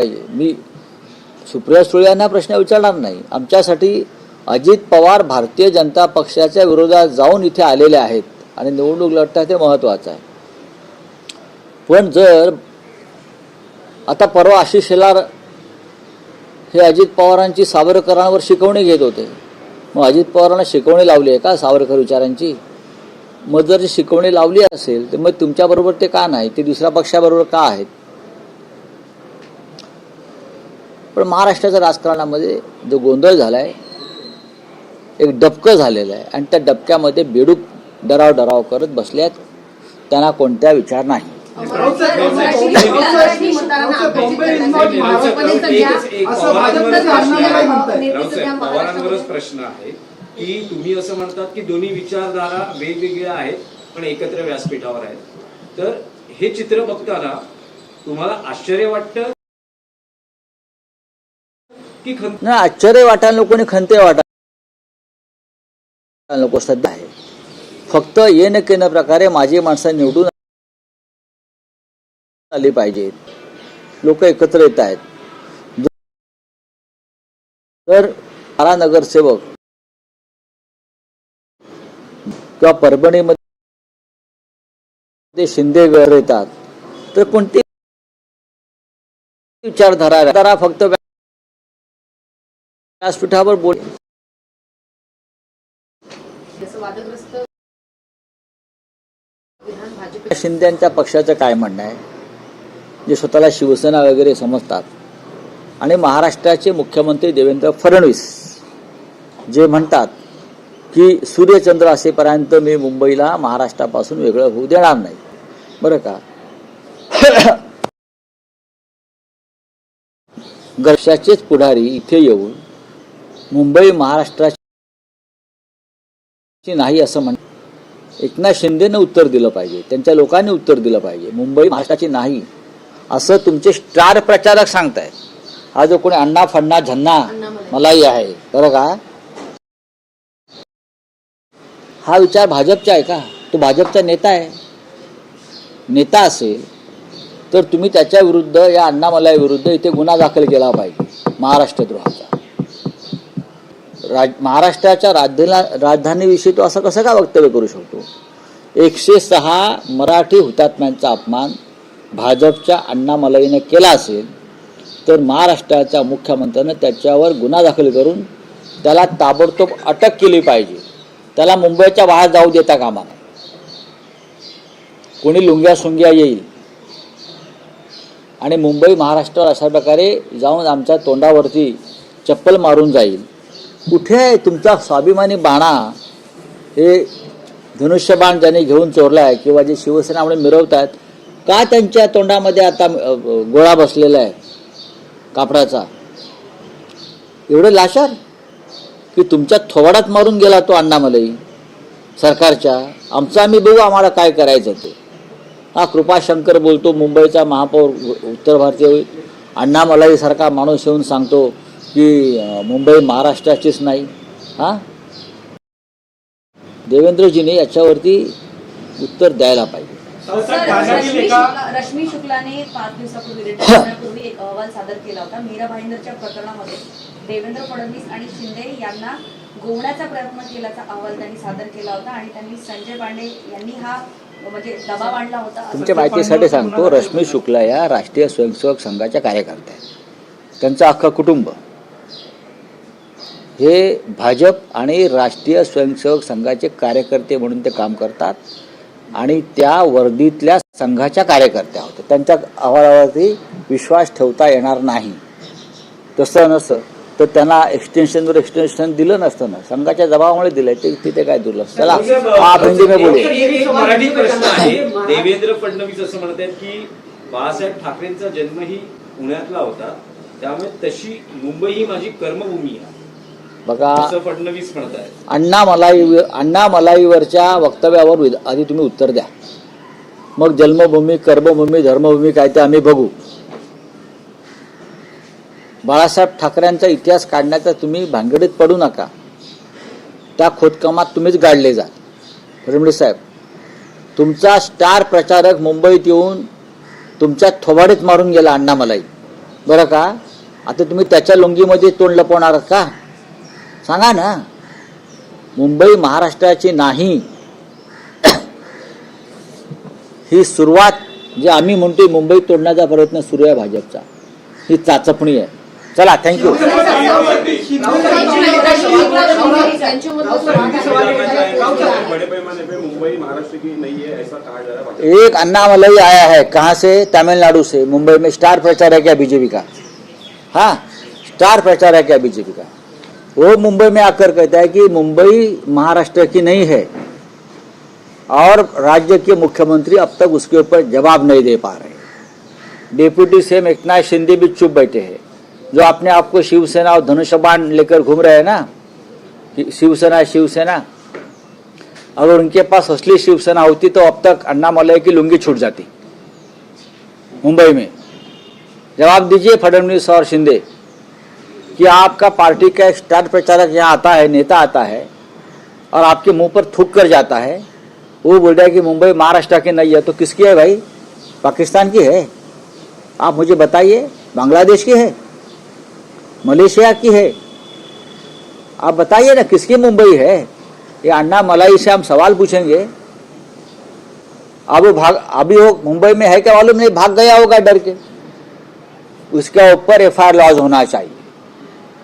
मी सुप्रिया सुळे यांना प्रश्न विचारणार नाही. आमच्यासाठी अजित पवार भारतीय जनता पक्षाच्या विरोधात जाऊन इथे आलेले आहेत आणि निवडणूक लढतात हे महत्त्वाचं आहे. पण जर आता परवा आशिष शेलार हे अजित पवारांची सावरकरांवर शिकवणी घेत होते, मग अजित पवारांना शिकवणी लावली आहे का सावरकर विचारांची? मग जर शिकवणी लावली असेल तर मग तुमच्याबरोबर ते का नाही, ते दुसऱ्या पक्षाबरोबर का आहेत? पण महाराष्ट्राच्या राजकारणामध्ये जो गोंधळ झालाय, एक डबकं झालेलं आहे आणि त्या डबक्यामध्ये बेडूक डराव करत बसले आहेत. त्यांना कोणत्या विचार नाही. पवारांवरच प्रश्न आहे की तुम्ही असं म्हणतात की दोन्ही विचारधारा वेगवेगळ्या आहेत पण एकत्र व्यासपीठावर आहेत, तर हे चित्र बघताना तुम्हाला आश्चर्य वाटतं की नाही? आश्चर्य वाटायला नको आणि खंते वाटायला नको. सध्या आहे फक्त ये न केन प्रकारे माझी माणसं निवडून आली पाहिजेत, लोक एकत्र येत आहेत. तर 12 नगरसेवक किंवा परभणीमध्ये शिंदे घर येतात, तर कोणती विचारधारा फक्त व्यासपीठावर बोल. शिंदेच्या पक्षाचं काय म्हणणं आहे, जे स्वतःला शिवसेना वगैरे समजतात, आणि महाराष्ट्राचे मुख्यमंत्री देवेंद्र फडणवीस जे म्हणतात की सूर्यचंद्र असेपर्यंत मी मुंबईला महाराष्ट्रापासून वेगळं होऊ देणार नाही, बरं का? पक्षाचेच पुढारी इथे येऊन मुंबई महाराष्ट्राची नाही असं म्हणतात. एकनाथ शिंदेनं उत्तर दिलं पाहिजे, त्यांच्या लोकांनी उत्तर दिलं पाहिजे. मुंबई महाराष्ट्राची नाही असं तुमचे स्टार प्रचारक सांगतायत. हा जो कोणी अण्णा फण्णा झन्ना मलाही आहे, बरं का, हा विचार भाजपचा आहे का? तो भाजपचा नेता आहे. नेता असेल तर तुम्ही त्याच्या विरुद्ध, या अण्णा मलाई विरुद्ध इथे गुन्हा दाखल केला पाहिजे, महाराष्ट्रद्रोहाचा. महाराष्ट्राच्या राजधानीविषयी तो असं कसं का वक्तव्य करू शकतो? 106 मराठी हुतात्म्यांचा अपमान भाजपच्या अण्णा मलाईने केला असेल तर महाराष्ट्राच्या मुख्यमंत्र्यानं त्याच्यावर गुन्हा दाखल करून त्याला ताबडतोब अटक केली पाहिजे. त्याला मुंबईच्या बाहेर जाऊ देता कामा नये. कोणी लुंग्या सुंग्या येईल आणि मुंबई महाराष्ट्रावर अशा प्रकारे जाऊन आमच्या तोंडावरती चप्पल मारून जाईल. कुठे आहे तुमचा स्वाभिमानी बाणा? हे धनुष्यबाण ज्यांनी घेऊन चोरलाय किंवा जे शिवसेना म्हणून मिरवतात, का त्यांच्या तोंडामध्ये आता गोळा बसलेला आहे कापडाचा? एवढं लाचार की तुमच्या थोबाडात मारून गेला तो अण्णामलाई सरकारच्या. आमचं आम्ही बघू, आम्हाला काय करायचं ते. हा कृपाशंकर बोलतो मुंबईचा महापौर उत्तर भारतीय होईल. अण्णामलाई सारखा माणूस येऊन सांगतो की मुंबई महाराष्ट्राचीच नाही. हा, देवेंद्रजीने याच्यावरती उत्तर द्यायला पाहिजे. रश्मी शुक्लाने 5 दिवसापूर्वी एक अहवाल सादर केला होता. मीरा भाईंदरच्या प्रकरणामध्ये देवेंद्र फडणवीस आणि शिंदे यांना गोवण्याचा प्रयत्न केल्याचा अहवाल त्यांनी सादर केला होता आणि त्यांनी संजय पांडे यांनी हा म्हणजे दबाव आणला होता. तुमच्या माहितीसाठी सांगतो, रश्मी शुक्ला या राष्ट्रीय स्वयंसेवक संघाच्या कार्यकर्त्या आहेत. त्यांचं अख्खं कुटुंब हे भाजप आणि राष्ट्रीय स्वयंसेवक संघाचे कार्यकर्ते म्हणून ते काम करतात आणि त्या वर्दीतल्या संघाच्या कार्यकर्त्या होत्या. त्यांच्या अहवालावरती विश्वास ठेवता येणार नाही. तसं नसतं तर त्यांना एक्सटेन्शन दिलं नसतं ना, संघाच्या दबावामुळे दिलंय. ते तिथे काय दुर्लक्ष. चला आप हिंदी में बोलिए. मराठी प्रश्न आहे. देवेंद्र फडणवीस असं म्हणतात की बाळासाहेब ठाकरेंचा जन्मही पुण्यातला होता, त्यामुळे तशी मुंबई ही माझी कर्मभूमी आहे, बघा. फडणवीस म्हणतात. अण्णा मलाईवरच्या वक्तव्यावर आधी तुम्ही उत्तर द्या, मग जन्मभूमी, कर्मभूमी, धर्मभूमी काय ते आम्ही बघू. बाळासाहेब ठाकरेंचा इतिहास काढण्याचा तुम्ही भानगडीत पडू नका. त्या खोदकामात तुम्हीच गाडले जा. फडणवीस साहेब, तुमचा स्टार प्रचारक मुंबईत येऊन तुमच्या थोबाडीत मारून गेला अण्णामलाई. बरं का? आता तुम्ही त्याच्या लुंगीमध्ये तोंड लपवणार का? सांगा ना. मुंबई महाराष्ट्राची नाही, ही सुरुवात जे आम्ही म्हणतोय मुंबई तोडण्याचा प्रयत्न सुरू आहे भाजपचा, ही चाचपणी आहे. चला, थँक्यू. बड़े पैमाने पे मुंबई महाराष्ट्र की नहीं है ऐसा कहा जा रहा है। एक अन्नामलई आया है, कहाँ से? तमिलनाडु से. मुंबई में स्टार प्रचार है क्या बीजेपी का? हाँ, स्टार प्रचार है क्या बीजेपी का? वो मुंबई में आकर कहता है कि मुंबई महाराष्ट्र की नहीं है, और राज्य के मुख्यमंत्री अब तक उसके ऊपर जवाब नहीं दे पा रहे. डिप्यूटी सीएम एकनाथ शिंदे भी चुप बैठे हैं, जो अपने आप को शिवसेना और धनुष्य बाण लेकर घूम रहे हैं ना, कि शिवसेना शिवसेना. अगर उनके पास असली शिवसेना होती तो अब तक अन्नामलई की लुंगी छूट जाती मुंबई में. जवाब दीजिए फडणवीस और शिंदे कि आपका पार्टी का एक स्टार प्रचारक यहाँ आता है, नेता आता है, और आपके मुंह पर थूक कर जाता है. वो बोल रहा है कि मुंबई महाराष्ट्र की नहीं है, तो किसकी है भाई? पाकिस्तान की है? आप मुझे बताइए. बांग्लादेश की है? मलेशिया की है? आप बताइए ना, किसकी मुंबई है? ये अन्नामलई से हम सवाल पूछेंगे. अब वो अभी वो मुंबई में है क्या मालूम नहीं, भाग गया होगा डर के. उसके ऊपर एफआईआर लॉज होना चाहिए.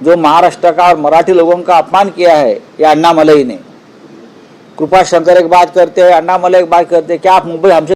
जो महाराष्ट्र का और मराठी लोगों का अपमान किया है ये अन्नामलई ने. कृपा शंकर एक बात करते हैं, अन्नामलई एक बात करते हैं. क्या आप मुंबई हमसे